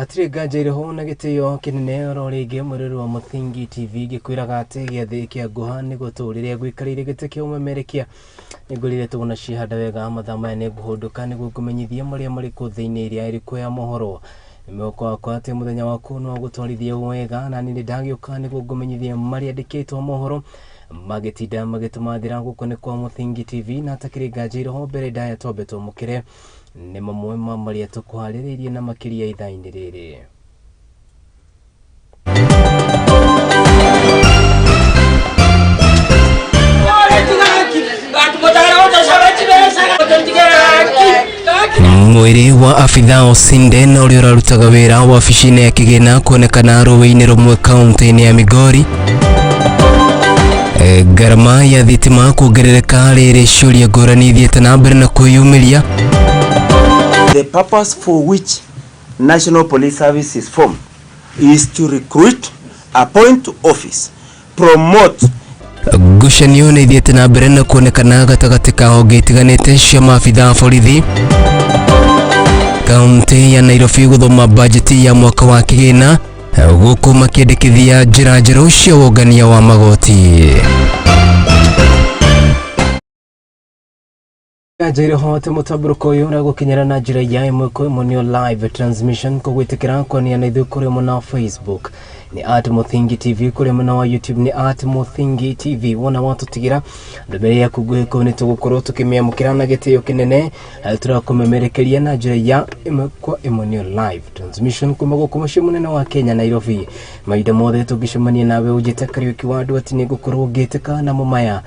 Hatire gajire ho na gitio kinene rorige mururu wa Muthingi TV gikwiraga ati giathi kia guha ni guturire gwikarire gite kia umemerekia nigurire tugona cihanda wega mathama ne guhunduka ni gukumenyithia maria mari ku thiini iria iriku ya mohoro imoko akwa ati muthenya waku no gutwarithia wega na ni ndagiuka ni gukumenyithia maria ndikitwo mohoro magitinda magitumathira gukone kwa Muthingi TV na takiri gajire ho mbere ndaya tobeto mukire ni mamwe ma maria tukuhariririe na makiria ithaini riri mwiri wa afitha Osinde na uria urarutaga wira wabici-ini ya kigina kuonekana rũĩ-inĩ rumwe kaunti-ini ya Migori. Garama ya thitima kuongerereka riri ciuria ngũrani ithiĩte na mbere na kwĩyumĩria. The purpose for which National Police Service is formed is to recruit, appoint to office, promote. Ngucanio nĩ ithiĩte na mbere na kuonekana gatagatĩ ka honge itiganĩte cia maabitha a borithi. Kaunti ya Nairobi gũthoma bajeti ya mwaka wa kĩgĩna gũkũ makĩendekithia njĩra njerũ cia wongania wa magoti. Gajire hote mutaburuko yura gukinyera na njira ya imwe kwa Imwe live transmission kugwitikira konia na ithu kuri muna Facebook ni @Muthingi TV kuri muna wa YouTube ni @Muthingi TV wona watu tigira ndumere ya kugweko ni tugukorwo tukimia mukirana gitio kinene turakomemerekeria na njira ya imwe kwa Imwe live transmission kuma gukumashi munene wa Kenya Nairobi maida mothe tugicemania nawe ujite Kariuki wa Nduati ni gukorwo giteka na mumaya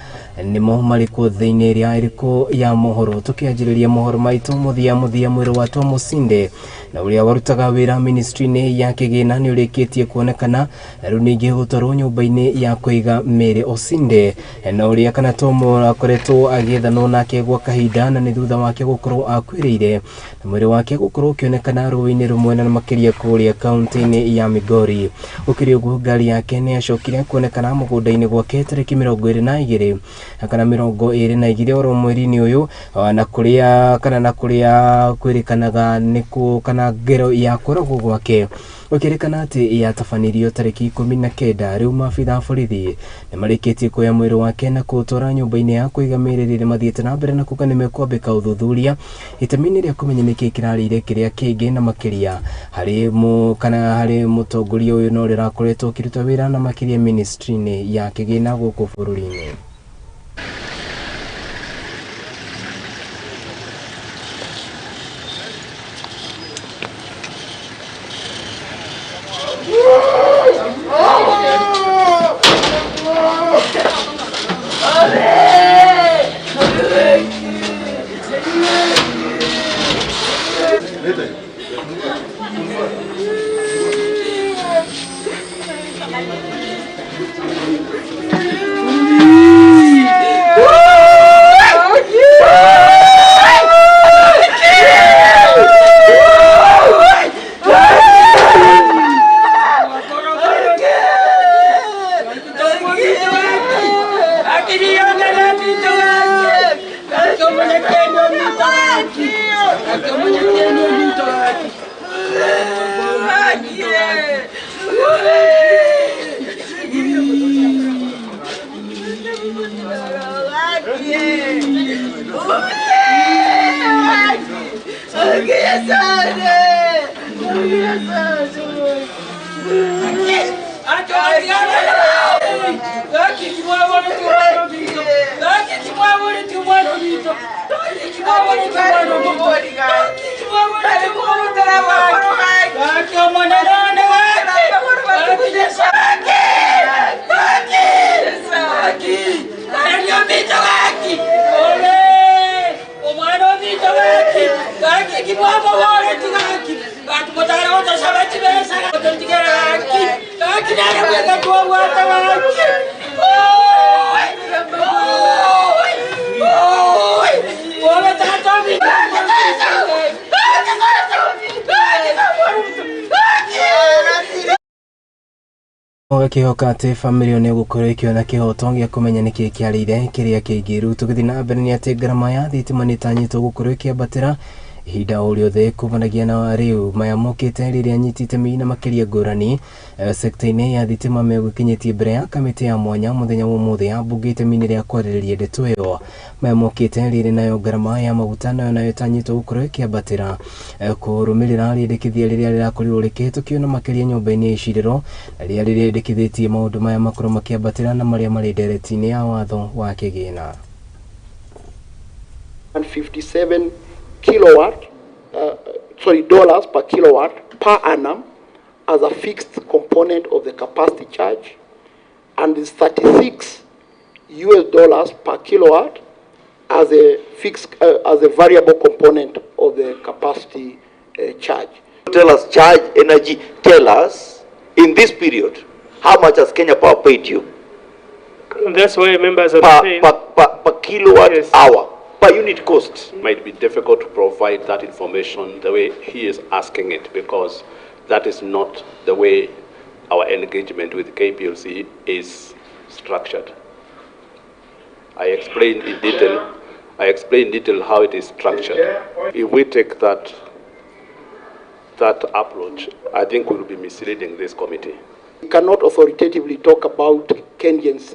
nimo mari ku thiini ria iriko ya mohoro tukianjiriria mohoro maitu muthia mwiri wa Tom Osinde na uria warutaga wira ministry-ini ya kigina ni urikitie kuonekana runingi gutwarwo nyumba-ini ya kuiga Mary Osinde na uria kana Tom akoretwo agithanwo nake gwa kahinda na ni thutha wake gukorwo akwiriire na mwiri wake gukorwo kionekana rũĩ-inĩ rumwe na makiria kuria kaunti-ini ya Migori. Ukiria uguo ngari yake ni acokire kuonekana mugunda-ini gwake tariki 22 kana 22 oro mweri-ini uyu na kuria kwirikanaga niku kana ngero ya korogwo gwake ukirikana ati ya tafanirio tariki 19 riu maabitha borithi ni marikitie kuoya mwiri wake na kuutwara nyumba-ini ya kuiga Mary riri mathiete na mbere na kuga ni mekwambika uthuthuria itemi-ini ria kumenya niki kirarire kiria kingi na makiria hari mutongoria uyu no rirakoretwo kiruta wira na makiria ministry-ini ya kigina guku bururi-ini. Kihoka ati family ne gukorwo ikiona kihoto gya kumenya niki kiarire kiria kigiru tugithina mbere ni ati garama ya thitima ni tanyitwo gukorwo ikiambatira ihinda o riothe kumanagia na riu mayamukite riria anyitite mina makiria ngurani sekta-ini ya thitima megũkinyitie mbere ya kamiti ya mwanya muthenya wa umuthi yambungite mina ria kwarĩrĩria ndeto ĩyo mayamukite riri nayo ngarama ya maguta nayo itanyitwo gukorwo ikiambatĩra kũrũmĩrĩra rĩendekithia rĩrĩa rĩrakorirwo rĩkĩhĩtũkio na makĩria nyũmba-inĩ ya icirĩro rĩrĩa rĩendekithĩtie maũndũ maya makorwo makiambatĩra na marĩa marĩ ndereti-inĩ ya watho wa kĩgĩna. 57 dollars per kilowatt per annum as a fixed component of the capacity charge, and is $36 per kilowatt as a fixed as a variable component of the capacity charge. Tell us, charge energy, tell us in this period how much has Kenya Power paid you? And that's why members are per kilowatt hour. Per unit cost. It might be difficult to provide that information the way he is asking it, because that is not the way our engagement with KPLC is structured. I explained in detail how it is structured. If we take that approach, I think we will be misleading this committee. We cannot authoritatively talk about Kenyan's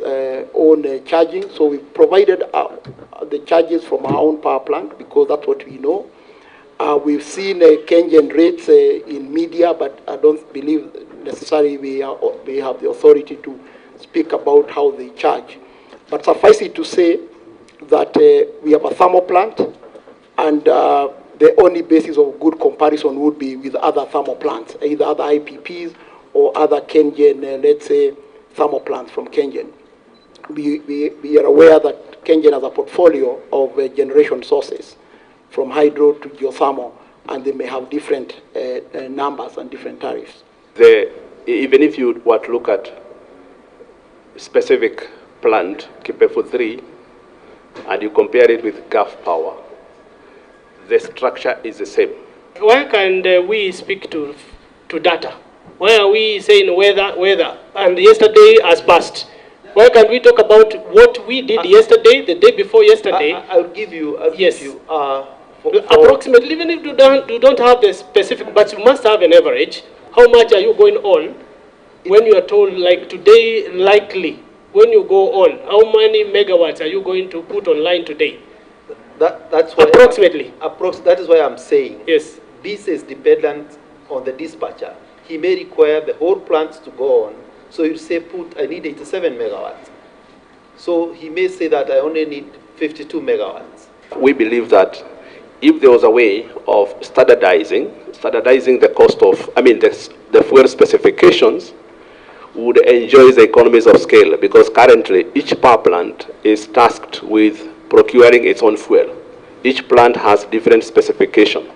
own charging, so we provided the charges from our own power plant because that's what we know. We've seen Kenyan rates in media, but I don't believe necessarily we have the authority to speak about how they charge. But suffice it to say that we have a thermal plant, and the only basis of good comparison would be with other thermal plants, either other IPPs or other Kenyan, let's say, thermal plants from Kenyan. We are aware that Kenyan has a portfolio of generation sources, from hydro to geothermal, and they may have different numbers and different tariffs. Even if you were to look at specific plant, Kipefu 3, and you compare it with Gulf Power, the structure is the same. Why can't we speak to data? Why are we saying weather, and yesterday has passed? Why can't we talk about what we did yesterday, the day before yesterday? I'll give you. Approximately, even if you don't have the specific, but you must have an average. How much are you going on when you are told, like today, likely, when you go on, how many megawatts are you going to put online today? That's why approximately. That is why I'm saying, yes, this is dependent on the dispatcher. He may require the whole plant to go on. So you say, I need 87 megawatts. So he may say that I only need 52 megawatts. We believe that if there was a way of standardizing the cost of, the fuel specifications, would enjoy the economies of scale, because currently each power plant is tasked with procuring its own fuel. Each plant has different specifications.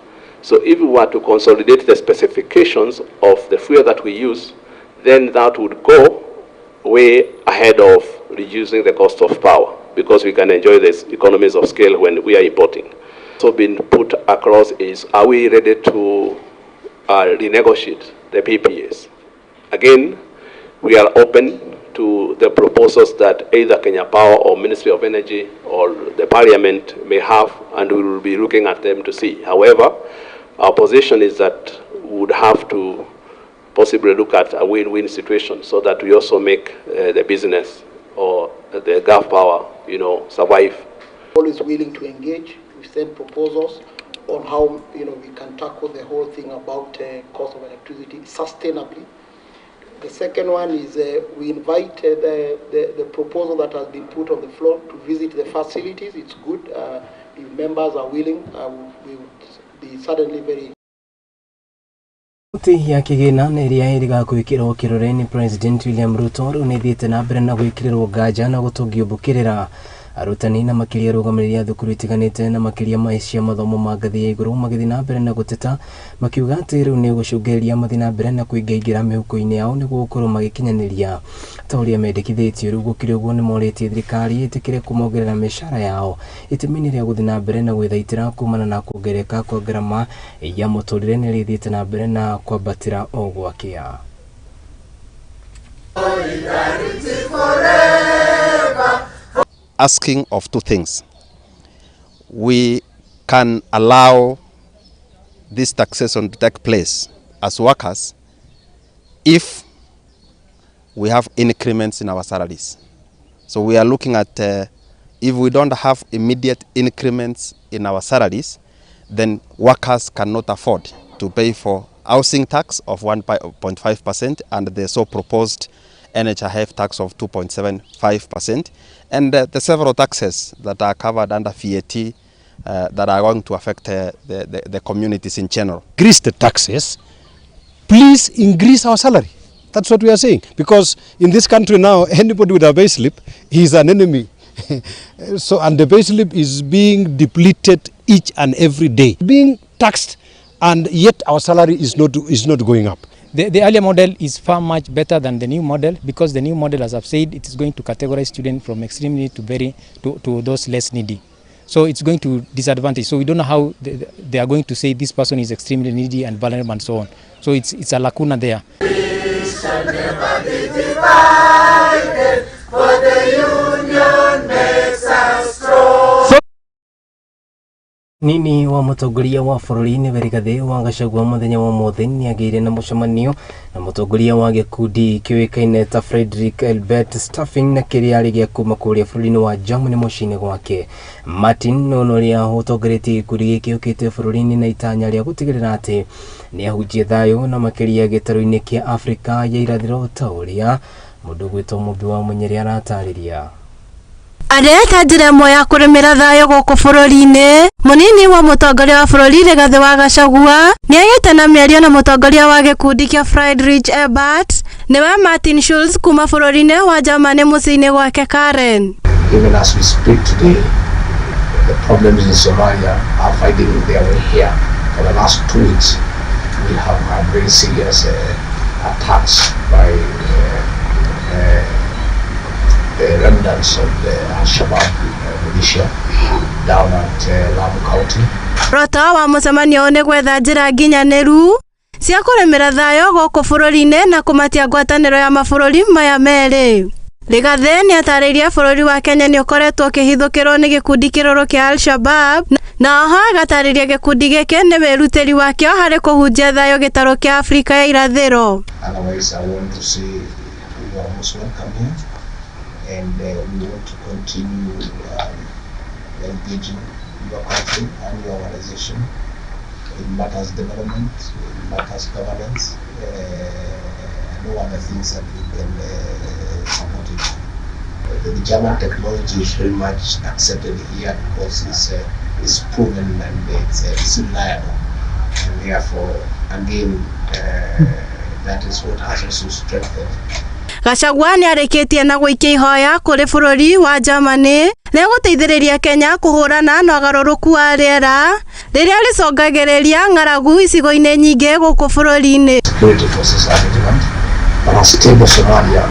So if we were to consolidate the specifications of the fuel that we use, then that would go way ahead of reducing the cost of power, because we can enjoy this economies of scale when we are importing. So being put across is, are we ready to renegotiate the PPAs? Again, we are open to the proposals that either Kenya Power or Ministry of Energy or the Parliament may have, and we will be looking at them to see. However, our position is that we would have to possibly look at a win-win situation so that we also make the business or the Gulf Power, survive. Always willing to engage. We send proposals on how we can tackle the whole thing about cost of electricity sustainably. The second one is we invite the proposal that has been put on the floor to visit the facilities. It's good. If members are willing, we would be certainly very. Kaunti ya Kigina nĩ ĩrĩa ĩrĩga gwĩkĩrwo kĩrore-inĩ President William Ruto rĩu nĩ ĩthiĩte na mbere na gwĩkĩrĩrwo nganja na gũtũngio mbũkĩrĩra arutani na makĩria arũgamĩrĩri a thukuru itiganĩte na makĩria ma cia mathomo ma ngathĩ ya igũrũ magĩthiĩ na mbere na gũteta makiuga atĩ rĩu nĩ gũcũngĩrĩria mathiĩ na mbere na kũingĩingĩra mĩhuko-inĩ yao nĩguo gũkorwo magĩkinyanĩria ta ũrĩa mendekithĩtio. Rĩu gũkĩrĩ ũguo nĩ morĩtie thirikari ĩtĩkĩre kũmongerera mĩcara yao itemi-inĩ rĩa gũthiĩ na mbere na gwĩthaitĩra kumana na kuongereka kwa ngarama ya mũtũrĩre nĩ rĩthiĩte na mbere na kwambatĩra o gwakĩa. Asking of two things. We can allow this taxation to take place as workers if we have increments in our salaries. So we are looking at if we don't have immediate increments in our salaries, then workers cannot afford to pay for housing tax of 1.5% and the so proposed NHIF tax of 2.75%, and the several taxes that are covered under VAT that are going to affect the communities in general. Increase the taxes, please increase our salary. That's what we are saying, because in this country now, anybody with a pay slip, he is an enemy. So, and the pay slip is being depleted each and every day, being taxed, and yet our salary is not going up. The earlier model is far much better than the new model, because the new model, as I've said, it is going to categorize students from extremely to those less needy. So it's going to disadvantage. So we don't know how they are going to say this person is extremely needy and vulnerable and so on. So it's a lacuna there. We shall never be divided, for the union makes us strong. Nini wa mutongoria wa bururi-ini Rigathi wa Gachagua muthenya wa mothe ni agire na mucemanio na mutongoria wa gikundi kiwikaine ta Frederick Elbert Staffing na kiriari gia kuma kuria bururi-ini wa Germany mucini gwake. Martin Nonoria utongoretie gikundi giki ukite bururi-ini na itanya ria gutigirira ati ni ahujie thayo na makiria gitaro-ini kia Afrika ya irathiro ta uria mundu gwitwo Mumbi wa Munyeri aratariria. Areta njira ĩmwe ya kũrĩmĩra thayũ gũkũ bũrũri-inĩ. Mũnini wa mũtongoria wa bũrũri Rigathi wa Gachagua nĩagĩte na mĩario na mũtongoria wa gĩkundi kĩa Friedrich Ebert nĩwe Martin Schulz kuma bũrũri-inĩ wa Germany mũciĩ-inĩ gwake Karen. Even as we speak today, the problems in Somalia are finding their way here. For the last 2 weeks, we have had very serious attacks by the remnants of the Al-Shabaab militia down at Lamu County. Rota wa mũcemanio nĩ gwetha njĩra nginyanĩru cia kũrĩmĩra thayũ gũkũ bũrũri-inĩ na kũmatia ngwatanĩro ya mabũrũri maya merĩ. Rigathi nĩatarĩirie bũrũri wa Kenya nĩ ũkoretwo ũkĩhithũkĩrwo nĩ gĩkundi kĩrũrũ kĩa Al-Shabaab, na oho agatarĩria gĩkundi gĩkĩ nĩ wĩrutĩri wakĩo harĩ kũhunjia thayũ gĩtarũ kĩa Afrika ya irathĩro. Otherwise, I want to say you are most welcome here. And we want to continue engaging your country and your organization in matters development, in matters governance, and all other things that we can support it. The German technology is very much accepted here because it's proven and it's reliable, and therefore, again, that is what has also strengthened. Gachagua nĩarĩkĩtie na gũikia ihoya kũrĩ bũrũri wa Germany na gũteithĩrĩria Kenya kũhũrana na ũgarũrũku wa rĩera rĩrĩa rĩcongagĩrĩria ng'aragu icigo-inĩ nyingĩ gũkũ bũrũri-inĩ. Security for society, but a stable Somalia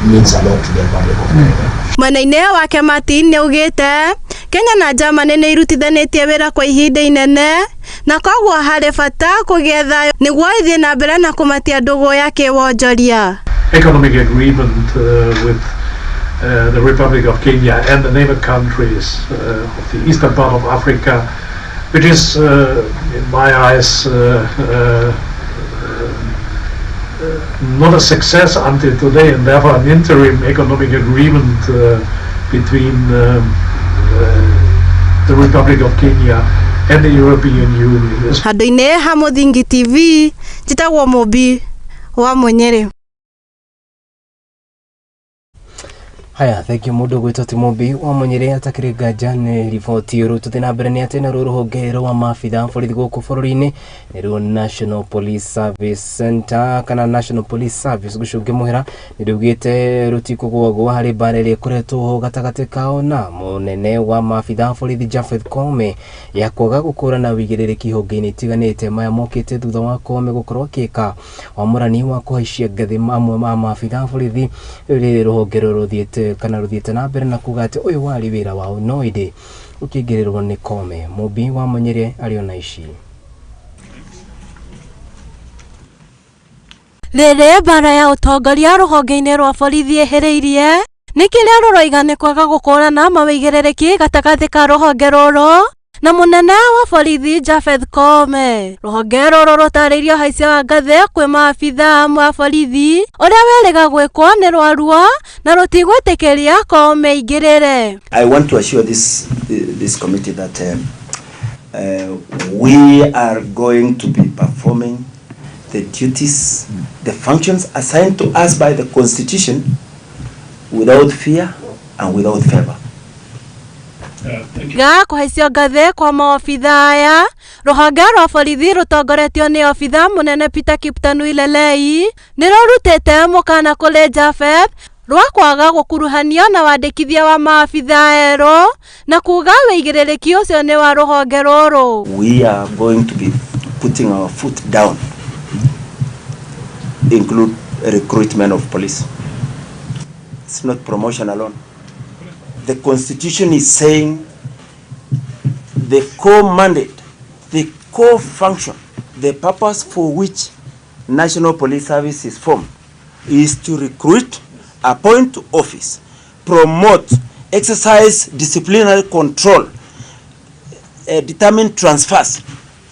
means a lot to the public of Kenya. Mwena-inĩ wake Martin nĩaugĩte Kenya na Germany nĩ irutithanĩtie wĩra kwa ihinda inene na koguo harĩ bata kũgĩa thayũ nĩguo ithiĩ na mbere na kũmatia ndũgũ ya kĩwonjoria. Economic agreement with the Republic of Kenya and the neighbor countries of the eastern part of Africa, which is, in my eyes, not a success until today, and therefore an interim economic agreement between the Republic of Kenya and the European Union. Handũ-inĩ ha Mũthingi TV, njĩtagwo Mumbi wa Munyeri. Haya, thank you mundu gwitwo ti Mumbi wa Munyeri atakire nganja ni riboti ru tuthi na mbere ni ati na ruhonge rwa mabitha borithi guku bururi-ini ni ru National Police Service Center kana National Police Service gucunge muhera ni rugite rutikugwagwa hari mbara ĩrĩa ĩkoretwo ho gatagati kao na munene wa mabitha borithi Jafeth Koome ya kwaga gũkũrana wĩigĩrĩrĩki honge-inĩ itiganĩte maya mokĩte thutha wa Koome gũkorwo akĩka wamũrani wa kũhaicia ngathĩ amwe ma mabitha borithi rĩrĩ rũhonge rũthiĩte kana ruthiĩte na mbere na kuga atĩ ũyũ warĩ wĩra wao no ĩndĩ ũkĩingĩrĩrwo nĩ Koome. Mumbi wa Munyeri arĩ ona ici. Rĩrĩ mbara ya ũtongoria rũhonge-inĩ rwa borithi ĩhĩrĩirie nĩ kĩrĩa rũroiga nĩ kwaga gũkũrana mawĩigĩrĩrĩki gatagatĩ ka rũhonge rũrũ na munene wa borithi Japheth Koome. Rũhonge rũrũ rũtarĩirio haicia wa ngathĩ kwĩ maabitha amwe a borithi ũrĩa wĩrĩga gwĩkwo nĩ rwarua na rũtigwĩtĩkĩria Koome ingĩrĩre. I want to assure this committee that we are going to be performing the duties, the functions assigned to us by the Constitution without fear and without favor. Ga kuhaicio ngathĩ kwa maofitha aya, rũhonge rwa borithi rũtongoretio nĩ ofitha mũnene Peter Kiptanui Lelei nĩ rũrutĩte mũkana kũrĩ Japheth rwa kwaga gũkuruhanio na wandĩkithia wa maafitha erũ na kuga wĩigĩrĩrĩki ũcio nĩ wa rũhonge rũrũ. We are going to be putting our foot down, include recruitment of police. It's not promotion alone. The Constitution is saying the core mandate, the core function, the purpose for which National Police Service is formed is to recruit, appoint to office, promote, exercise disciplinary control, determine transfers.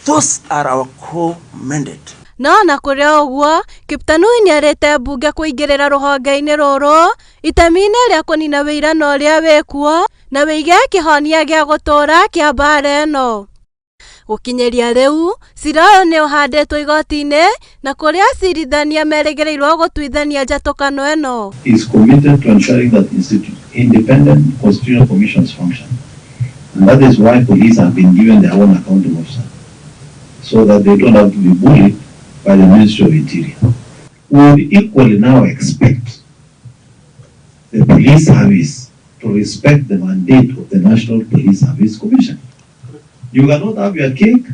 Those are our core mandate. No na kũrĩa ũguo Kiptanui nĩarĩte mbunge kũingĩrĩra rũhonge-inĩ rũrũ itemi-inĩ rĩa kũnina wĩirano ũrĩa wĩkuo na wĩige kĩhonia gĩa gũtũũra kĩa mbara ĩno. Gũkinyĩria rĩu cira ũyũ nĩ ũhandĩtwo igoti-inĩ na kũrĩa acirithania merĩgĩrĩirwo gũtuithania njatũkano ĩno. Is committed to ensuring that independent constitutional commissions function, and that is why police have been given their own accounting officer, so that they don't have to be bullied by the Ministry of Interior. We would equally now expect the police service to respect the mandate of the National Police Service Commission. You cannot have your cake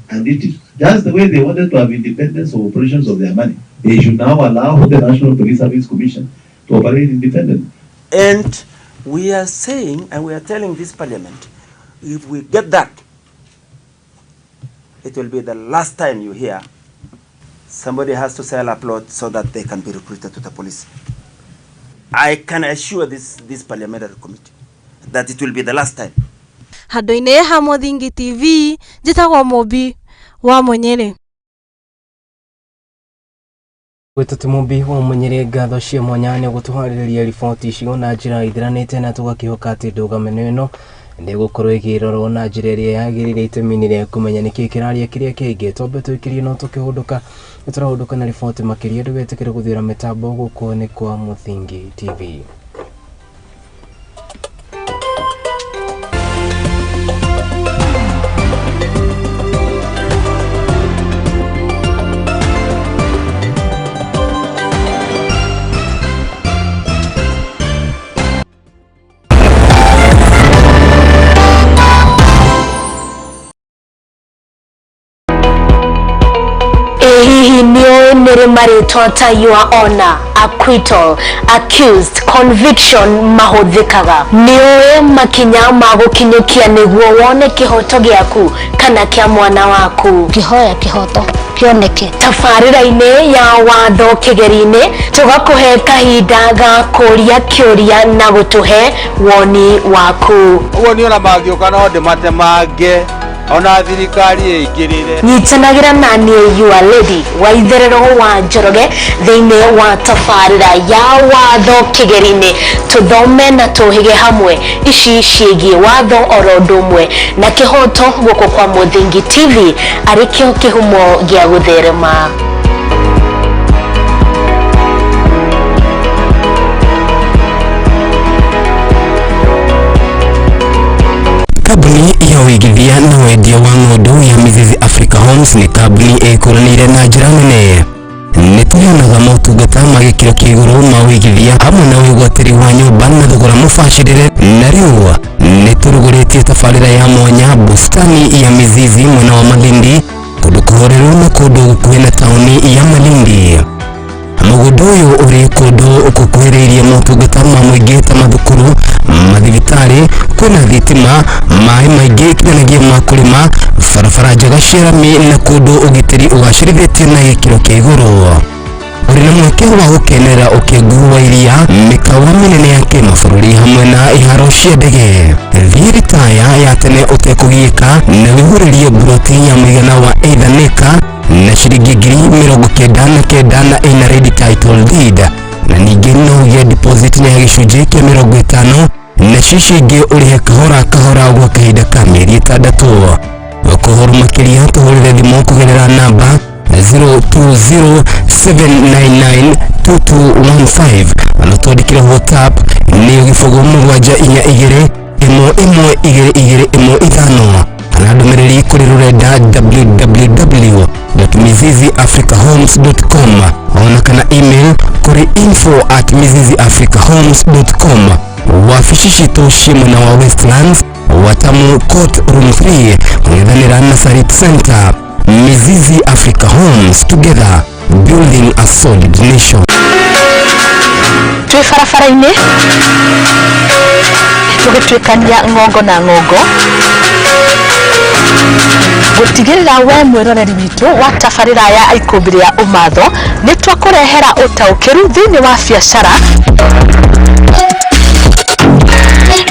and eat it. Just the way they wanted to have independence of operations of their money, they should now allow the National Police Service Commission to operate independently. And we are saying, and we are telling this parliament, if we get that, it will be the last time you hear somebody has to sell a plot so that they can be recruited to the police. I can assure this parliamentary committee that it will be the last time. Handũ-inĩ ha Mũthingi TV, njĩtagwo Mũmbi wa Munyere. Gwĩtũtũ Mũmbi wa Munyere ngatho cia mwanya nĩ gũtũharĩrĩria riboti icio na njĩra ithiranĩte na tũgakĩhoka atĩ ndũgamĩno ĩno nĩ gũkorwo ĩkĩrorwo na njĩra ĩrĩa yagĩrĩire itemi-inĩ rĩa kũmenya nĩkĩĩ kĩraria kĩrĩa kĩngĩ. Twambe twĩkĩrie no tũkĩhũndũka nĩtũrahũndũka na riboti makĩria ndũgetĩkĩre gũthiĩra mĩtambo gũkũ nĩ kwa Mũthingi TV. Maritoa your honor, acquittal, accused, conviction mahũthĩkaga. Nĩoe makinya ma gũkinyũkia nĩguo wone kĩhoto gĩaku kana kĩa mwana waku. Kĩhoya kĩhoto kĩoneke. Tabarĩra-inĩ ya watho kĩgeri-inĩ tũgakũhe kahinda ga kũria kĩũria na gũtũhe woni waku. Ũguo nĩ ona mangĩũka no ndĩmatemange ona thirikari ĩingĩrĩre. Nyitanagĩra na niĩ your lady wa itherero wa Njoroge thĩinĩ wa tabarĩra ya watho kĩgeri-inĩ tũthome na tũhĩge hamwe ici ciĩgiĩ watho oro ũndũ ũmwe na kĩhoto gũkũ kwa Mũthingi TV arĩkĩo kĩhumo gĩa gũtherema. Kabuni ya wĩigithia na wendia wa ng'ondu ya Mrs Africa Homes nĩ kabuni ĩkũranĩire na njĩra nene. Nĩ tũheanaga motungata ma gĩkĩro kĩa igũrũ ma wĩigithia hamwe na wĩgwatĩri wa nyũmba na thogora mũbacĩrĩre. Na rĩu nĩ tũrugũrĩtie tabarĩra ya mwanya bustani ya Mizizi mwena wa Malindi, kũndũ kũhoreru na kũndũ gũkuhĩ na taũni ya Malindi. Mũgũnda ũyũ ũrĩ kũndũ gũkuhĩrĩirie motungata ma mũingĩ ta mathukuru, mathibitarĩ, kwĩna thitima, maĩ maingĩ kinyanĩgia ma kũrĩma, barabara njega cia rami na kũndũ ũgitĩri ũgacĩrithĩtio na gĩkĩro kĩa igũrũ. uri na mweke wa gukenera ukigua iria mikawa minene ya kimabũrũri hamwe na iharo cia ndege. Thiritaya ya tene utekugika na wihuririe buroti ya mũigana wa either neka na ciringi 99,000 na ina ready title deed, na ningĩ no ũgĩe deposit ya gĩcunjĩ kĩa 50 na cici ingĩ ũrĩhe kahora gwa kahinda ka mĩeri 6. Ũkũhoro makĩria tũhũrĩre thimũ kũgerera namba 0207992215 na twandĩkĩre WhatsApp nĩ gĩbũgũ 721122215 kana ndũmĩrĩri kũrĩ rũrenda www.miziziafricahomes.com ona kana email kũrĩ info@miziziafricahomes.com. wabici citũ ciĩ mwena wa Westlands Watamu Court Room 3 kũng'ethanĩra na Sarit Center. Mizizi Africa Homes, together building a solid nation. Twi barabara-inĩ tũgĩtuĩkania ng'ongo na ng'ongo gũtigĩrĩra we mwĩroreri witũ wa tabarĩra ya ikũmbĩ rĩa ũmatho nĩ twakũrehera ũtaũkĩru thĩinĩ wa biacara.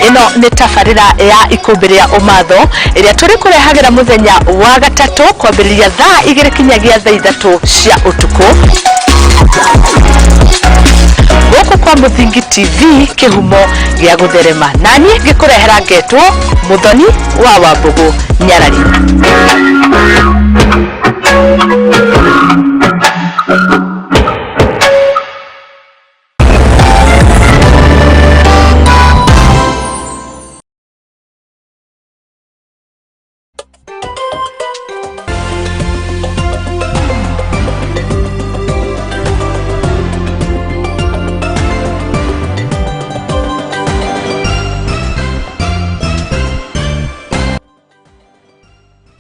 Ino nĩ tabarĩra ya ikũmbĩ rĩa ũmatho ĩrĩa tũrĩ kũrehagĩra mũthenya wa gatatũ kwambĩrĩria thaa 2 kinyagia thaa 3 cia ũtukũ gũkũ kwa Mũthingi TV, kĩhumo gĩa gũtherema. Nani ngĩkũrehera ngetwo Mũthoni wa Wambũgũ Nyarari.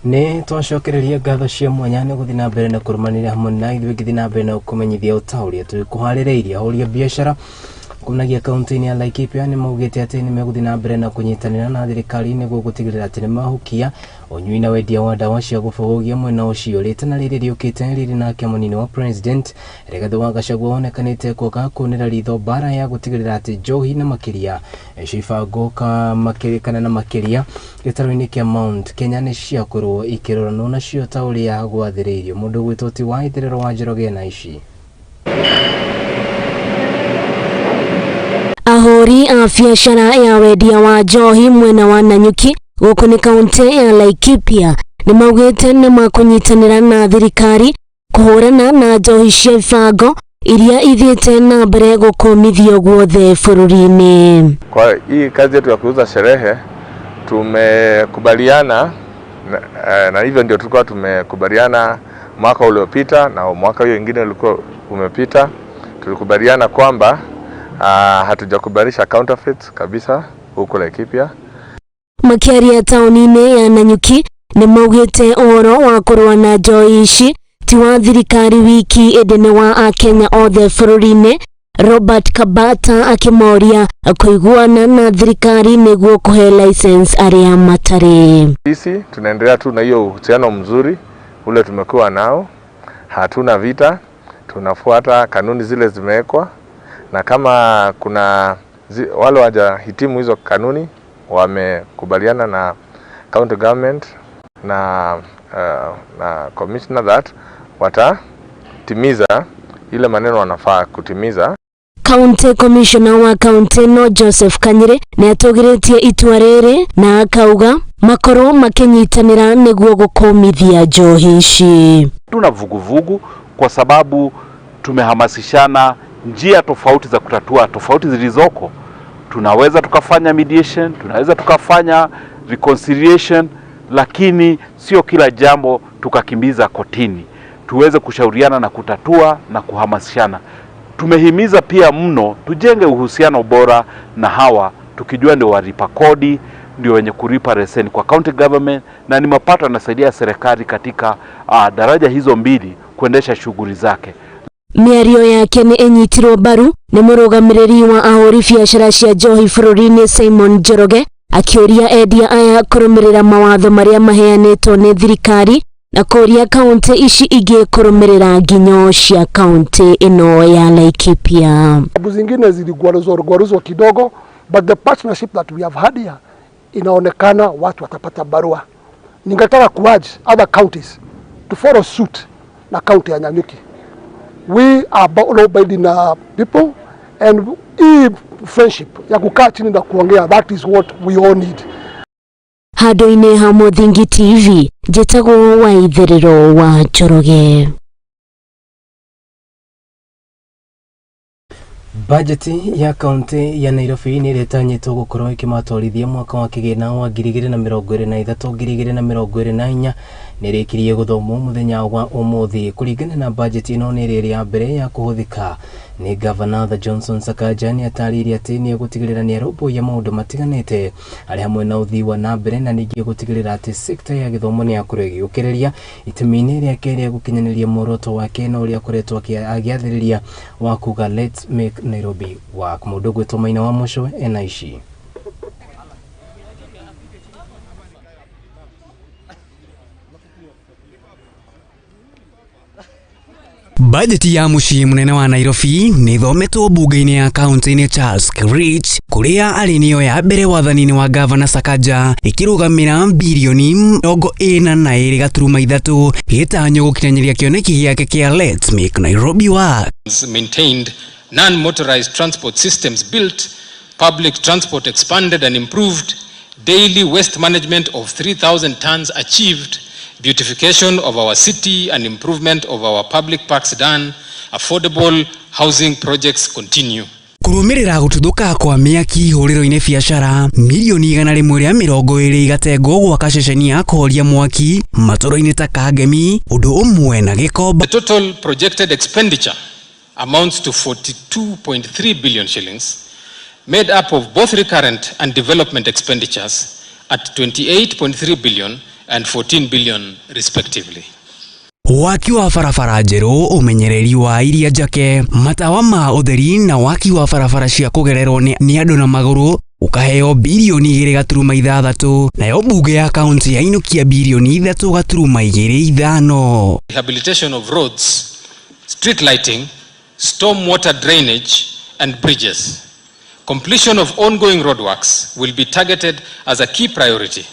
Nĩ twacokereria ngatho cia mwanya nĩ gũthiĩ na mbere na kũrũmanĩrĩra hamwe na ithuĩ gĩthiĩ na mbere na kũmenyithia ũtaũria tũrĩ kũharĩrĩirie ahũri a biacara kunagia kaunti-inĩ ya Laikipia nĩ maugĩte atĩ nĩ megũthiĩ na mbere na kũnyitanĩra na thirikari nĩguo gũtigĩrĩra atĩ nĩ mahukia ũnyui na wendia wa ndawa cia gũbũgũgia mwena ũcio. Rĩtana rĩrĩ rĩũkĩte rĩrĩ nake mũnini wa president Rigathĩ wa Gachagua onekanĩte kuoka kuonera ritho bara ya gũtigĩrĩra atĩ njohi na makĩria cibango kana na makĩria gĩtarũ-inĩ kĩa Mount Kenya nĩ ciakorwo ikĩroranwo nacio ta ũrĩa gwathĩrĩirio. Mũndũ gwĩtwo ti wa Itherero wa Njoroge na ici. Ahũri a biacara ya wendia wa njohi mwena wa Nanyuki gũkũ nĩ kaunti ya Laikipia nĩ maugĩte nĩ makũnyitanĩra na thirikari kũhũrana na njohi cia ibango iria ithiĩte na mbere gũkũmithio guothe bũrũri-inĩ. Kwa hii kazi yetu ya kuuza sherehe tumekubaliana na hivyo ndio tulikuwa tumekubaliana mwaka uliopita na mwaka hiyo ingine ulikuwa umepita. Tulikubaliana kwamba hatujakubalisha counterfeits kabisa huko Laikipia. Makiaria taũni-inĩ ya Nanyuki nĩ maugĩte ũhoro wa kũrũa na njohi ici ti wa thirikari wiki ĩndĩ wa Akenya othe bũrũri-inĩ. Robert Kabata akimoria kuiguana na thirikari nĩguo kũhe license arĩa matarĩ. Sisi tunaendelea tu na hiyo uhusiano mzuri ule tumekuwa nao, hatuna vita, tunafuata kanuni zile zimewekwa, na kama kuna wale wajahitimu hizo kanuni wamekubaliana na county government na commissioner that watatimiza ile maneno wanafaa kutimiza. County Commissioner wa County no Joseph Kanyire nĩ atũgĩrĩtie itua rĩrĩ na akauga makorwo makĩnyitanĩra nĩguo gũkũmithia njohi ici. Tuna vuguvugu kwa sababu tumehamasishana njia tofauti za kutatua tofauti zilizoko. Tunaweza tukafanya mediation, tunaweza tukafanya reconciliation, lakini sio kila jambo tukakimbiza kotini. Tuweze kushauriana na kutatua na kuhamasishana. Tumehimiza pia mno tujenge uhusiano bora na hawa, tukijua ndio walipa kodi, ndio wenye kulipa leseni kwa county government, na ni mapato yanasaidia serikali katika daraja hizo mbili kuendesha shughuli zake. Mĩario yake nĩ ĩnyitirwo mbaru nĩ mũrũgamĩrĩri wa ahũri biacara cia njohi bũrũri-inĩ Simon Njoroge akĩũria endia aya kũrũmĩrĩra mawatho marĩa maheanĩtwo nĩ thirikari na kuria kaunti ici igĩ kũrũmĩrĩra nginyo cia kaunti ino ya Laikipia. Sababu zingine ziligwaruzwa kidogo, but the partnership that we have had here inaonekana watu watapata barua. Ningetaka kuurge other counties to follow suit na county ya Kariuki. We are law-abiding people, and friendship ya kukaa chini na kuongea, that is what we all need. Handũ-inĩ ha Mũthingi TV, njĩtagwo Waithĩrĩro wa Njoroge. Bajeti ya kaunti ya Nairobi nĩ ĩretanyĩtwo gũkorwo ĩkĩmatwarithia mwaka wa kĩgĩna wa 2023-2024 nĩ ĩrĩkirie gũthomwo mũthenya wa ũmũthĩ. Kũringana na bajeti ĩno nĩ ĩrĩ ya mbere ya kũhũthĩka nĩ Governor Johnson Sakaja nĩ atarĩirie atĩ nĩ egũtigĩrĩra nĩ arũmbũiya maũndũ matiganĩte arĩ hamwe na ũthii wa na mbere na ningĩ gũtigĩrĩra atĩ sekta ya gĩthomo nĩ yakorwo ĩgĩũkĩrĩria itemi-inĩ rĩake rĩa gũkinyanĩria muoroto wake na ũrĩa akoretwo agĩathĩrĩria wa kuga let's make Nairobi work. Mũndũ gwĩtwo Maina wa Mũcwe ena ici. Bajeti ya mũciĩ mũnene wa Nairobi nĩ thometwo bunge-inĩ ya kaunti-inĩ Charles Rich kuria arĩ nĩyo ya mbere wathani-inĩ wa Governor Sakaja ĩkĩrũgamĩra bilioni 42.3 gĩtanywo gũkinyanĩria kĩoneki gĩake kĩa let's make Nairobi work. Maintained non-motorized transport systems built, public transport expanded and improved, daily waste management of 3,000 tons achieved, beautification of our city and improvement of our public parks done, affordable housing projects continue. Kũrũmĩrĩra gũtuthũka kwa mĩaki hũrĩro-inĩ biacara milioni 120 igatengwo gwaka ceceni ya kũhoria mwaki matũũra-inĩ ta Kangemi ũndũ ũmwe na Gĩkomba. The total projected expenditure amounts to 42.3 billion shillings, made up of both recurrent and development expenditures at 28.3 billion and 14 billion respectively. Waki wa barabara njerũ, ũmenyereri wa iria njake, matawa ma ũtheri na waki wa barabara cia kũgererwo nĩ andũ na magũrũ ukaheo bilioni 2.6, nayo bunge ya kaunti yainukia bilioni 3.25. Rehabilitation of roads, street lighting, storm water drainage and bridges. Completion of ongoing roadworks will be targeted as a key priority,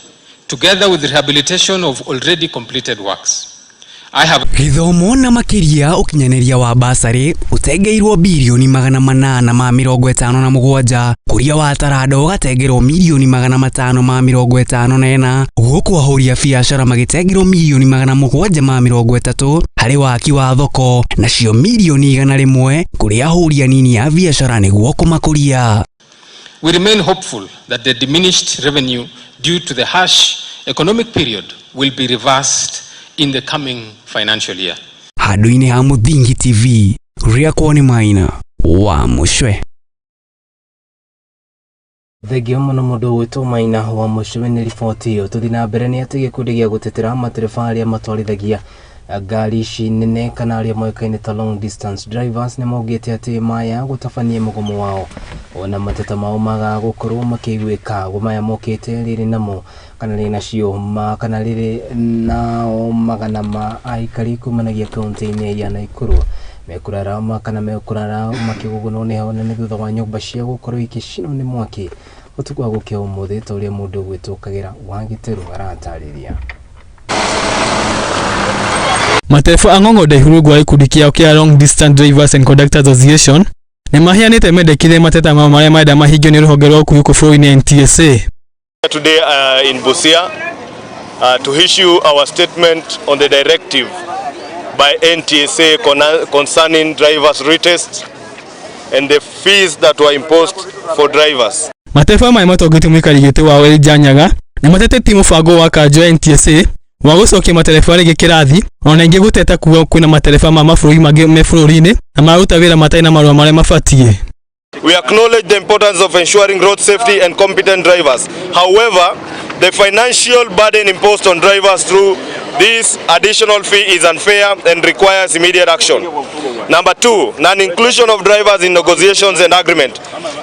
together with the rehabilitation of already completed works. Gĩthomo na makĩria ũkinyanĩria wa basarĩ ũtengeirwo bilioni 857, kũria wa taranda ũgatengerwo milioni 554, gũkũ ahũria biacara magĩtengerwo milioni 730 harĩ waki wa thoko nacio milioni 100 kũrĩa ahũri anini a biacara nĩguo kũmakũria. We remain hopeful that the diminished revenue due to the harsh economic period will be reversed in the coming financial year. Handũ-inĩ ha Mũthingi TV, rĩakwo nĩ Maina wa Mũcwe. Thegio mũno mũndũ gwĩtwo Maina wa Mũcwe nĩ riboti ĩyo. Tũthiĩ na mbere nĩ atĩ gĩkundi gĩa gũtetera matereba arĩa matwarithagia ngari ici nene kana arĩa moĩkaine ta long distance drivers nĩ maugĩte atĩ maya gũtabania mũgomo wao ona mateta mao maga gũkorwo makĩiguĩka maya mokĩte rĩrĩ namo kana rĩrĩ nacio kana rĩrĩ nao magana ma aikari kumanagia kaunti-inĩ ya Naikuru mekurara kana mekurara makĩgũgunwo nĩ hao na nĩ thutha wa nyũmba cia gũkorwo ikĩcinwo nĩ mwaki ũtukũ wa gũkĩa ũmũthĩ ta ũrĩa mũndũ gwĩtwo Kagĩra wa Gĩtĩro aratarĩria. Matereba ang'ong'o ndaihuru gwa ikundi kĩao kĩa Long Distance Drivers and Conductors Association nĩ mahianĩte mendekithia mateta mao marĩa marenda mahingio nĩ rũhonge rwa ũkuui bũrũri-inĩ NTSA. Today in Busia to issue our statement on the directive by NTSA concerning drivers retest and the fees that were imposed for drivers. Matereba maya matongĩtio mũikari gĩtĩ wa Njanyaga nĩ matetetie mũbango wa kanjo ya NTSA wa gũcokia matereba rĩngĩ kĩrathi ona ingĩ gũteta kuga kwĩna matereba ma mabũrũri mangĩ me bũrũri-inĩ na maruta wĩra matarĩ na marũa marĩa mabatiĩ. We acknowledge the importance of ensuring road safety and competent drivers. However, The financial burden imposed on drivers through this additional fee is unfair and requires immediate action. Number 2, non-inclusion of drivers in negotiations and agreement.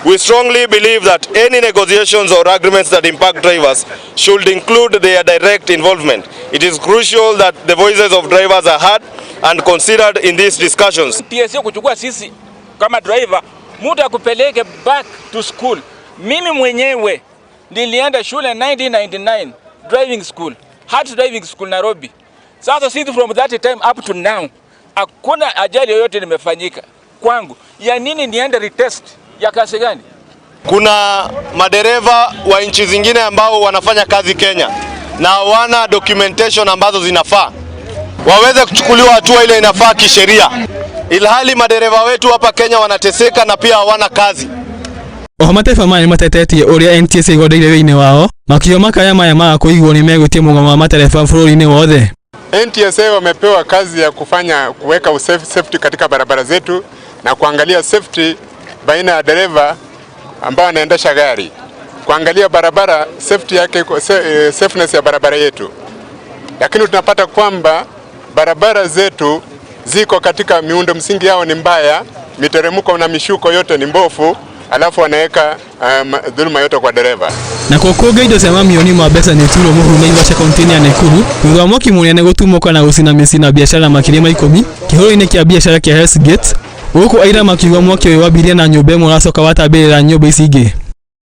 We strongly believe that any negotiations or agreements that impact drivers should include their direct involvement. It is crucial that the voices of drivers are heard and considered in these discussions. TSA kuchukua sisi kama driver, mtu akupeleke back to school. Mimi mwenyewe nilienda shule 1999 driving school, hard driving school Nairobi. Sasa sisi from that time up to now hakuna ajali yoyote nimefanyika kwangu. Ya nini niende retest ya kasi gani? Kuna madereva wa nchi zingine ambao wanafanya kazi Kenya na hawana documentation ambazo zinafaa, waweze kuchukuliwa hatua ile inafaa kisheria, ilhali madereva wetu hapa Kenya wanateseka na pia hawana kazi. Mataifa maya matetetie uria NTSA igodeire wĩine wao makio makaya maya ma kuigwo ni megutie mugomo wa matereba bũrũri-inĩ wothe. NTSA wamepewa kazi ya kuweka safety katika barabara zetu na kuangalia safety baina ya dereva ambao anaendesha gari, kuangalia barabara safety yake, safeness ya barabara yetu. Lakini tunapata kwamba barabara zetu ziko katika miundo msingi yao ni mbaya, miteremko na mishuko yote ni mbovu, alafu wanaweka dhuluma yote kwa dereva. Na kokoga indo cia mamioni ma mbeca nĩ turo mũhuru na Ivasha kaunti ya Nakuru thutha wa mwaki mũnene gũtumũka na gũcina mĩciĩ na biacara makĩria ma 10 kĩhũro-inĩ kĩa biacara kĩa Hell's Gate. Huku aira makiuga mwaki ũyũ wambirie na nyũmba ĩmwe ũracoka watambĩrĩra nyũmba ici ingĩ.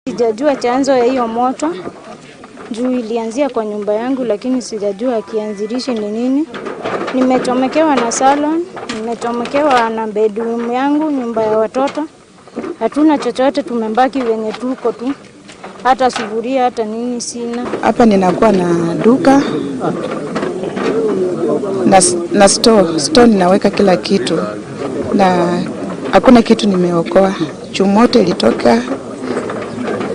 Sijajua chanzo ya hiyo moto juu ilianzia kwa nyumba yangu, lakini sijajua kianzilishi ni nini. Nimechomekewa na salon, nimechomekewa na bedroom yangu, nyumba ya watoto. Hatuna chochote, tumembaki wenye tuko tu. Hata sufuria hata nini sina. Hapa ninakuwa na duka na store ninaweka kila kitu. Na hakuna kitu nimeokoa. Chumoto ilitoka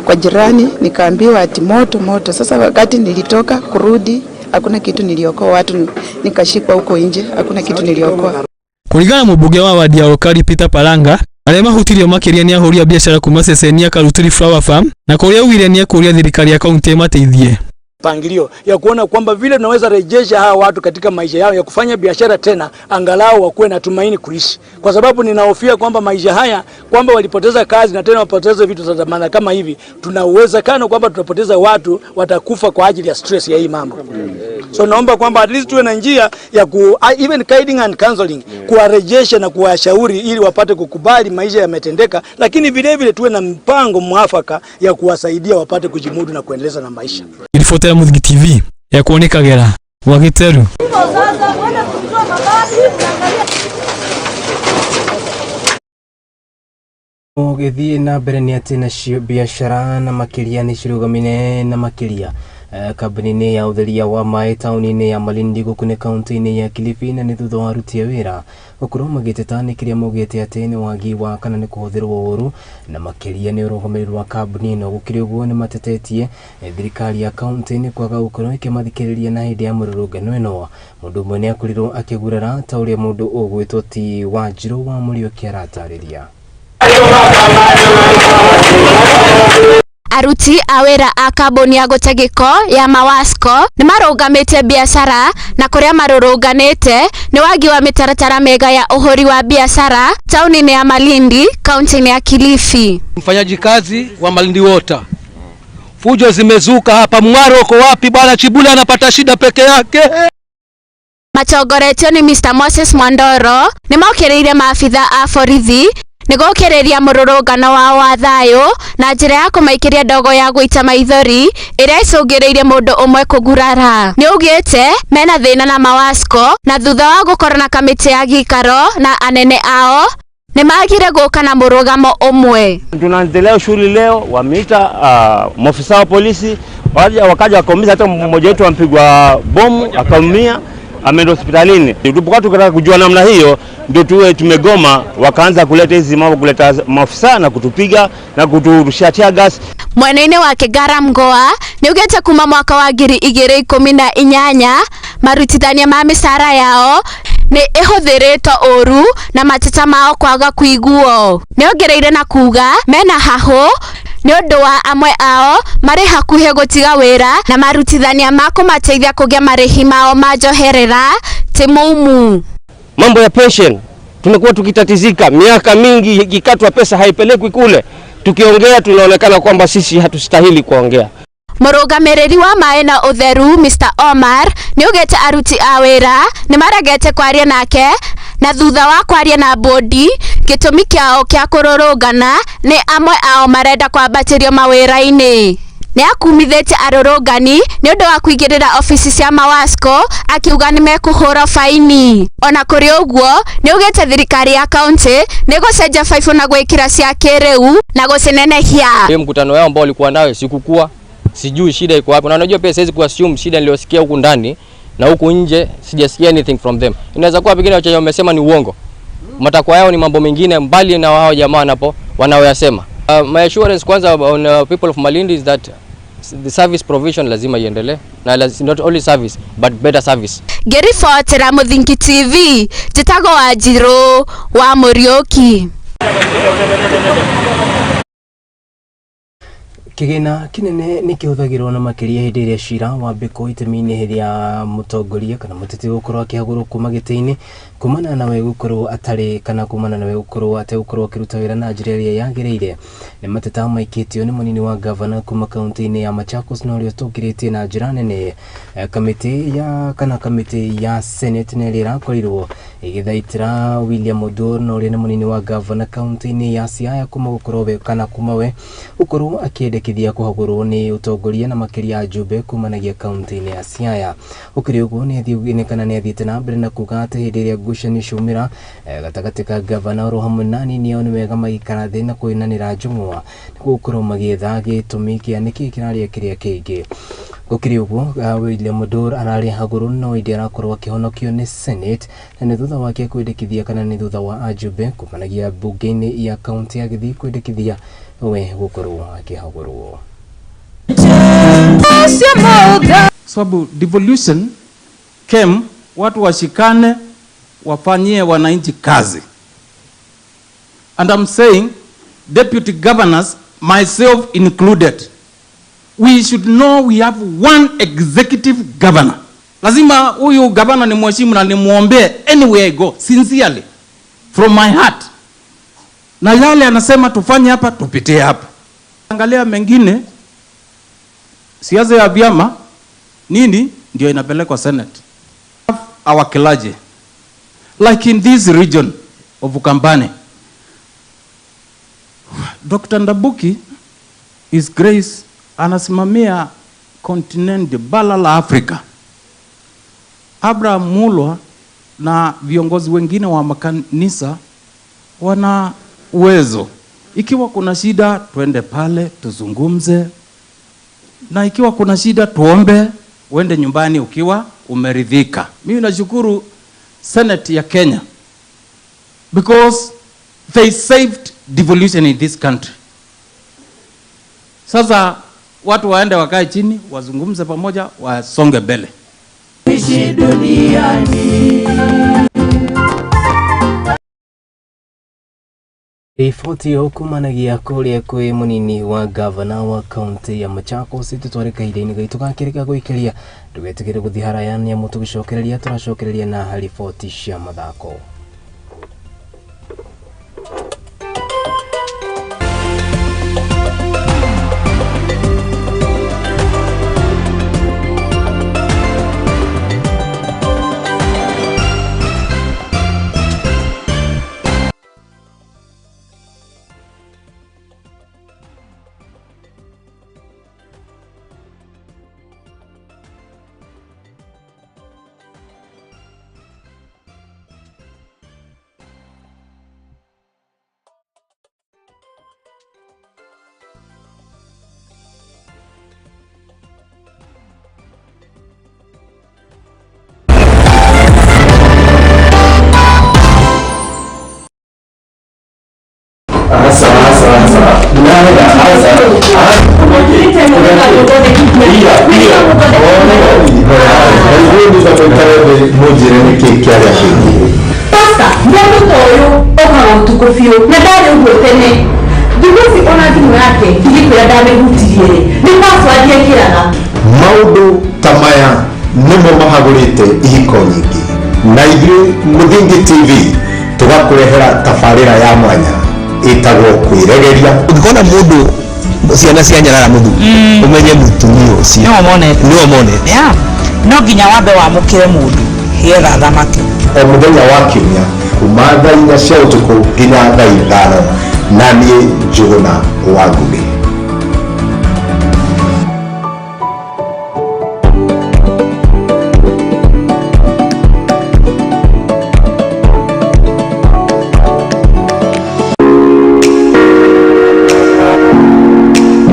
kwa jirani, nikaambiwa ati moto. Sasa wakati nilitoka kurudi, hakuna kitu niliokoa. Watu nikashikwa huko nje, hakuna kitu niliokoa. Kulingana na mbunge wa wadi ya Okari Peter Palanga, arĩa mahutirio makĩria nĩ ahũri a biacara kuma ceceni ya Karuturi Flower Farm na kũrĩa ugire nĩ kũrĩa thirikari ya kaunti ĩmateithie. Pangilio ya kuona kwamba vile tunaweza rejesha hawa watu katika maisha yao ya kufanya biashara tena, angalau wakuwe na tumaini kuishi, kwa sababu ninahofia kwamba maisha haya kwamba walipoteza kazi na tena wapoteze vitu za dhamana kama hivi, tuna uwezekano kwamba tutapoteza watu watakufa kwa ajili ya stress ya hii mambo. So naomba kwamba at least tuwe na njia ya even guiding and counseling, kuwarejesha na kuwashauri ili wapate kukubali maisha yametendeka, lakini vile vile tuwe na mpango mwafaka ya kuwasaidia wapate kujimudu na kuendeleza na maisha. Ilifotera Muthingi TV ya kuonekagera Wagiteru. Githii na mbere nĩ atĩ nacio biacara na makĩria nĩ cirũgamire na makĩria kambuni-inĩ ya ũtheria wa maĩ taũni-inĩ ya Malindi gũkũ nĩ kaunti-inĩ ya Kilifi, na nĩ thutha wa aruti a wĩra gũkorwo magĩteta nĩ kĩrĩa maugĩte atĩ nĩ wagi wa kana nĩ kũhũthĩrwo ũru na makĩria nĩ ũrũgamĩrĩri wa kambuni ĩno. Gũkĩrĩ ũguo nĩ matetetie thirikari ya kaunti-inĩ kwaga gũkorwo ĩkĩmathikĩrĩria na hĩndĩ ya mũrũrũngano ĩno. Mũndũ ũmwe nĩ akorirwo akĩgurara ta ũrĩa mũndũ ũgwĩtwo ti Wanjirũ wa Mũrĩũki aratarĩria. Aruti a wĩra a kambuni ya gũtegeko ya Mawasco nĩ marũgamĩte biacara, na kũrĩa marũrũnganĩte nĩ wagi wa mĩtaratara mega ya ũhũri wa biacara taũni-inĩ ya Malindi, kaunti-inĩ ya Kilifi. Mfanyaji kazi wa Malindi Water, fujo zimezuka hapa. Mwaro uko wapi bwana? Chibula anapata shida peke yake. Matongoretio ni Mr. Moses Mwandoro nĩ mokĩrĩire maabitha a borithi nĩ gũkĩrĩria mũrũrũngano wao wa thayũ na njĩra ya kũmaikĩria ndogo ya gũita maithori ĩrĩa ĩcũngĩrĩirie mũndũ ũmwe kũgurara. Nĩ ugĩte mena thĩna na Mawasco, na thutha wa gũkorwo na kamĩtĩ ya gĩikaro na anene ao nĩ magire gũka na mũrũgamo ũmwe. Tunaendelea shughuli leo, wameita maafisa wa polisi wakaja wakamisa, hata mmoja wetu ampigwa bomu akaumia, ameenda hospitalini. Tulipokuwa tukitaka kujua namna hiyo, ndio tuwe tumegoma, wakaanza kuleta hizi mambo, kuleta maafisa na kutupiga na kuturushia tear gas. Mwena-inĩ wake Garamgoa nĩ ugĩte kuma mwaka wa 2018 marutithania ma mĩcara yao nĩ ĩhũthĩrĩtwo ũru na mateta mao kwaga kũiguo. Nĩ ongereire na kuga mena hahũ ni undu wa amwe ao mari hakuhe gutiga wira na marutithania ma kumateithia kugia marihi mao majoherera timumu. Mambo ya pension tumekuwa tukitatizika miaka mingi, ikikatwa pesa haipelekwi kule. Tukiongea tunaonekana kwamba sisi hatustahili kuongea. Murugamiriri wa mae na utheru Mr. Omar ni ugete aruti a wira ni maragete kwaria nake na thutha wa kwaria na bodi gitumi kiao kia kururungana ni amwe ao marenda kwambatirio mawira-ini. Ni akumithitie arurungani ni undu wa kuingirira ofisi cia Mawasco akiuga ni mekuhura faini. Ona kuri uguo ni ugete thirikari ya county ni gucenjia faifu na gwikira cia kiriu na gucinenehia. Hiyo mkutano yao ambao walikuwa nayo sikukua, sijui shida iko wapi. Na unajua pia siwezi kuassume shida niliyosikia huku ndani na huku nje sijasikia anything from them. Inaweza kuwa pengine wachache wamesema ni uongo. Matakwa yao ni mambo mengine mbali na wao jamaa wanaoyasema. My assurance kwanza on people of Malindi is that the service provision lazima iendelee, na not only service but better service. Gerifotera Muthingi TV jitago wa Njiro wa Kariuki. Kigina kinene ni kihuthagirwo na makiria hindi iria cira wambe ku itemi-ini hiria mutongoria kana muteti gukorwo akihagurwo kuma giti-ini kumana nawe gukorwo atari kana kumana nawe gukorwo ategukorwo akiruta wira na njira iria yagiriire. Ni mateta maikitio ni munini wa governor kuma kaunti-ini ya Machakos na uria tungiritie na njira nene. Kamiti ya Senate ni rira korirwo igithaitira William Odur na uria ni munini wa governor kaunti-ini ya Siaya kuma gukorwo we kana kuma we gukorwo akiendekithia kuhagurwo ni utongoria na makiria njumbe kumanagia kaunti-ini ya Siaya. Ukiri uguo ni athiite na mbere na kuga ati hindi iria ngucanio ciumira gatagati ka governor ro hamwe na nini ao ni wega magikara thi na kuinanira njung'wa gukorwo magietha gitumi kia niki kiraria kiria kingi. Ukiri uguo William Odur arari haguru no idi arakorwo akihonokio ni Senate na ni thutha wake kwendekithia kana ni thutha wa ajumbe kumanagia bunge-ini ya kaunti ya Githii kwendekithia we gukorwo akihagurwo. Sababu devolution came, watu washikane wafanyie wananchi kazi. And I'm saying deputy governors, myself included, we should know we have one executive governor. Lazima huyu governor ni mheshimu na nimuombe anywhere I go sincerely from my heart. Na yale anasema tufanye hapa tupitie hapa. Angalia mengine siasa ya vyama nini ndio inapelekwa Senate. Our clergy, like in this region of Ukambani, Dr. Ndabuki, His Grace, anasimamia continent bara la Afrika. Abraham Mulwa na viongozi wengine wa makanisa wana uwezo. Ikiwa kuna shida twende pale tuzungumze, na ikiwa kuna shida tuombe, uende nyumbani ukiwa umeridhika. Mimi nashukuru Senate ya Kenya because they saved devolution in this country. Sasa watu waende wakae chini wazungumze pamoja wasonge mbele. Riboti yo kumanagia kuria kwi munini wa governor wa kaunti ya Machakos tutware kahinda-ini gaitu gakirika guikiria ndugetigire guthii haraya ni amu tugicokereria turacokereria na riboti cia mathako. Pasta, ndio toyo okawa tukofio na dada ugo tene. Dukosi ona timu yake yake ndikwira ndamihutirie ni password yekiraga maundu tamaya nimo mahagurite ihiko nyingi na ithuĩ Muthingi TV tugakurehera tabarĩra ya mwanya itagwo kwiregeria. Ukikona mundu ciana cia nyarara muthu umenye mutumia ucio no monete no nginya wambe wamukire mundu hietha thamaki o muthenya wa kiumia kuma thaa 4 cia utuku nginya thaa 5 na niĩ Njuguna wa Ngugi.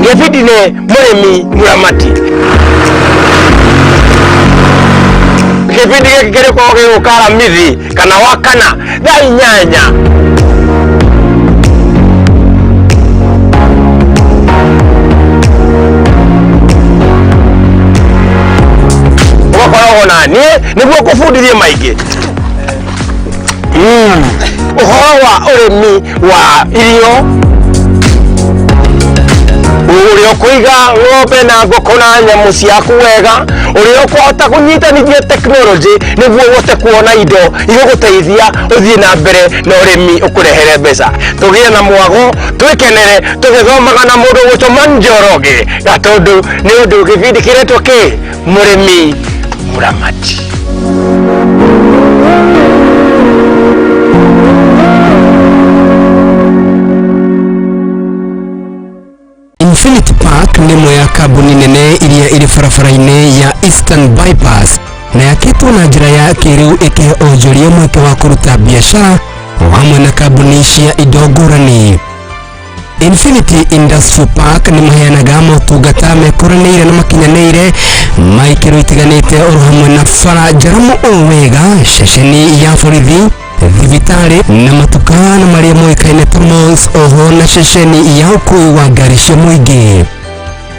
Gĩbindi nĩ mũrĩmi mũramati. Gĩbindi gĩkĩ kĩrĩkoragwo gĩgũkara mithi kana wakana thaa 8. Ũgakoragwo na niĩ nĩguo kũbundithia maingĩ. Ũhoro wa ũrĩmi wa irio urio kuiga ng'ombe na ngũkũ na nyamũ ciaku wega urio kuhota kunyitanithia technology niguo uhote kuona indo igũgũteithia uthie na mbere na ũrĩmi ũkũrehere mbeca tũgĩe na mwago twĩkenere tũgĩthomaga na mũndũ gũtũma Njoroge gatondu nĩ ũndũ gĩbindi kĩretwo kĩ mũrĩmi mũramati. Infinity Park ni mwe ya kambuni nene iria iri barabara-inĩ ya Eastern Bypass na yakĩtwo na njĩra ya kĩrĩu ĩkĩhe onjoria mweke wa kũruta biacara o hamwe na kambuni cia indo ngũrani. Infinity Industrial Park ni maheanaga motungata mekũranĩire na makinyanĩire ma ikĩro itiganĩte o hamwe na bara njaramu o wega, ceceni ya borithi, thibitarĩ na matukano marĩa moĩkaine ta malls, oho na ceceni ya ũkui wa ngari cia mũingĩ.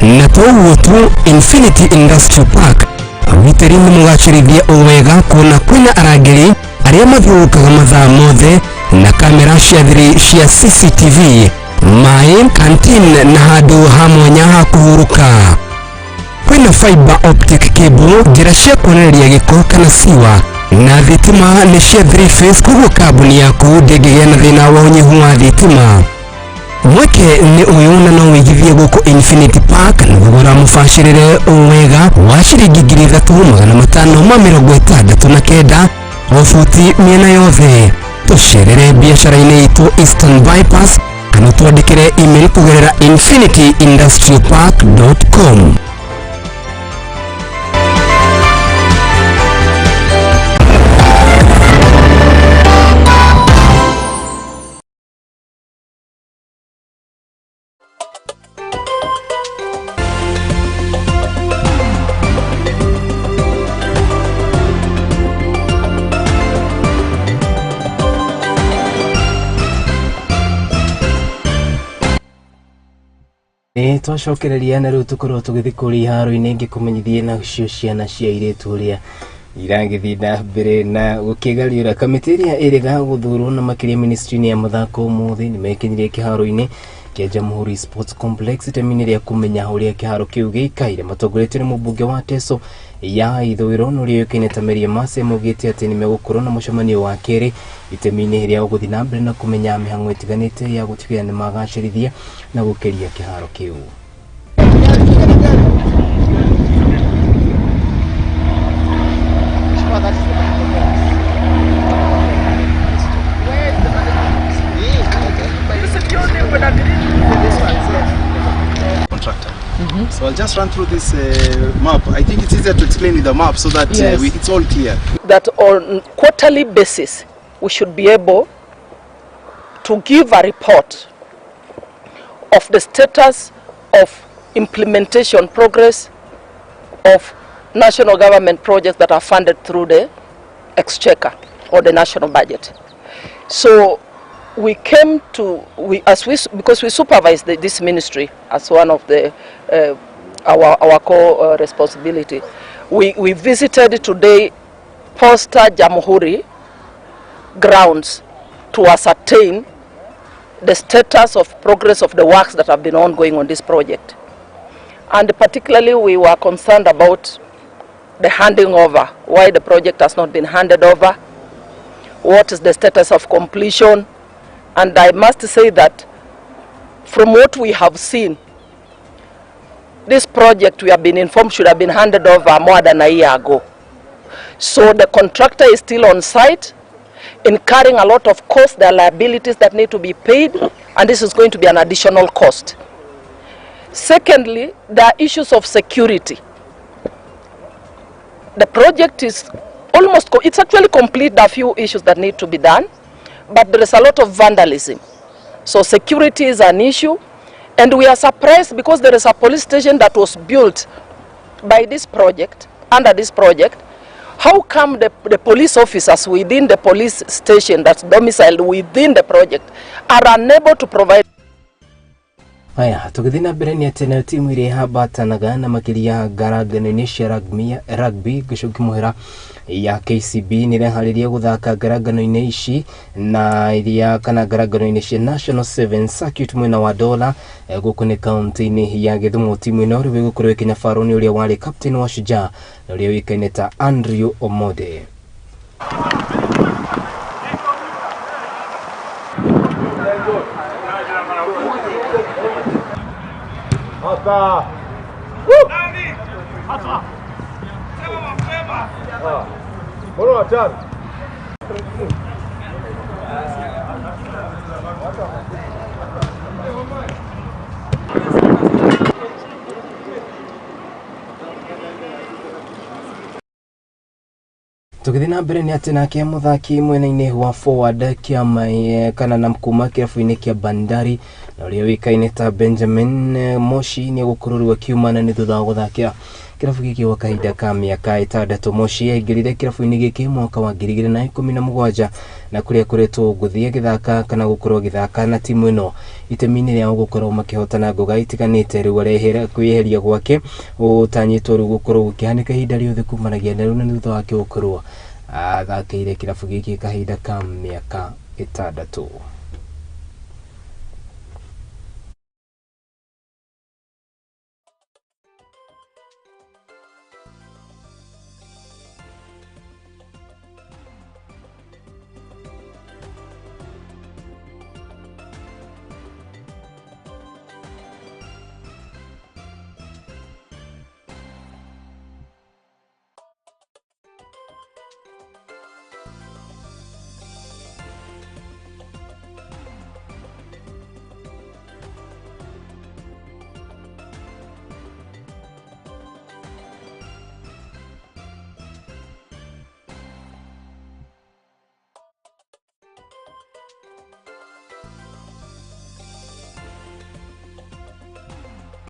Na to ũguo tu, Infinity Industrial Park agitĩri nĩ mũgacĩrithia o wega kuona kwĩna arangĩri arĩa mathiũrũrũkaga mathaa mothe na kamera cia thiri cia CCTV, maĩ, canteen na handũ ha mwanya ha kũhurũka. Kwĩna fiber optic cable, njĩra cia kuonereria gĩko kana siwa na thitima nĩ cia 3-phase, koguo kambuni yaku ndĩngĩgĩa na thĩna wa ũnyihu wa thitima. Mweke nĩ ũyũ na no wĩigithie gũkũ Infinity Park na thogora mũbacĩrĩre o wega wa ciringi 3,569 o buti mĩena yothe. Tũcerere biacara-inĩ itũ Eastern Bypass kana twandĩkĩre email kũgerera infinityindustrialpark.com. Twacokereria na rĩu tũkorwo tũgĩthiĩ kũrĩa iharo-inĩ ngĩkũmenyithie na cio ciana cia airĩtu ũrĩa iragĩthiĩ na mbere na gũkĩgariũra. Kamĩtĩ ĩrĩa ĩrĩga gũthurwo na makĩria ministry-inĩ ya mathako ũmũthĩ nĩ mekinyirie kĩharo-inĩ kĩa Jamhuri Sports Complex itemi-inĩ rĩa kũmenya ũrĩa kĩharo kĩu gĩikaire. Matongoretio nĩ mũmbunge wa Teso ya ithũĩro n'ũrĩa yũĩkaine ta Mary Emase maugĩte atĩ nĩ megũkorwo na mũcemanio wa kerĩ itemi-inĩ rĩa gũthiĩ na mbere na kũmenya mĩhang'o ĩtiganĩte ya gũtigĩrĩra nĩ magacĩrithia na gũkĩria kĩharo kĩu. So I'll just run through this map. I think it's easier to explain with the map so that it's all clear. That on quarterly basis, we should be able to give a report of the status of implementation progress of national government projects that are funded through the exchequer or the national budget. So we came to, because we supervise this ministry as one of the our core responsibility. We visited today Posta Jamhuri grounds to ascertain the status of progress of the works that have been ongoing on this project. And particularly we were concerned about the handing over, why the project has not been handed over, what is the status of completion. And I must say that from what we have seen, this project, we have been informed, should have been handed over more than a year ago. So the contractor is still on site, incurring a lot of costs. There are liabilities that need to be paid, and this is going to be an additional cost. Secondly, there are issues of security. The project is it's actually complete. There are a few issues that need to be done, but there is a lot of vandalism. So security is an issue, and we are surprised because there is a police station that was built by this project, under this project. How come the police officers within the police station that's domiciled within the project are unable to provide? Haya, tukithina mbere ni atĩ timu iria ihambatanaga na makiria ngarangano-inĩ cia rugby gĩcunjĩ mũhera ya KCB nĩrehariria guthaka ngarangano-inĩ ici na iria kana ngarangano-inĩ cia National 7 Circuit mwena wa Dola gũkũ nĩ kaunti-inĩ ya Gĩthumo. Timu ĩno rĩu gũkorwo ĩkinya Faroni ũrĩa warĩ captain wa Shujaa na ũrĩa wĩkaine ta Andrew Omode. Hata. Hata. Mbona hatari? Tukithina mbere ni atĩ nake muthaki mwena-inĩ wa forward kĩama kana na kuma kĩrabu-inĩ kĩa Bandari na ũrĩa wĩkaine ta Benjamin Moshi nĩ gũkorwo kiumana nĩ thutha wa gũthakĩra kĩrabu gĩkĩ gwa kahinda ka mĩaka 6. Moshi aingĩrire kĩrabu-inĩ gĩkĩ mwaka wa 2017 na kũrĩa kũretwo gũthiĩ gĩthaka kana gũkorwo gĩthaka na timu ĩno itemi-inĩ rĩa gũkorwo makĩhotana ngoga itiganĩte. Rĩu arehera kwĩyeheria gwake ũtanyĩtwo rĩu gũkorwo gũkĩhanĩka ihinda rĩothe kumanagia na rĩu nĩ thutha wake gũkorwo athakĩire kĩrabu gĩkĩ kahinda ka mĩaka 6.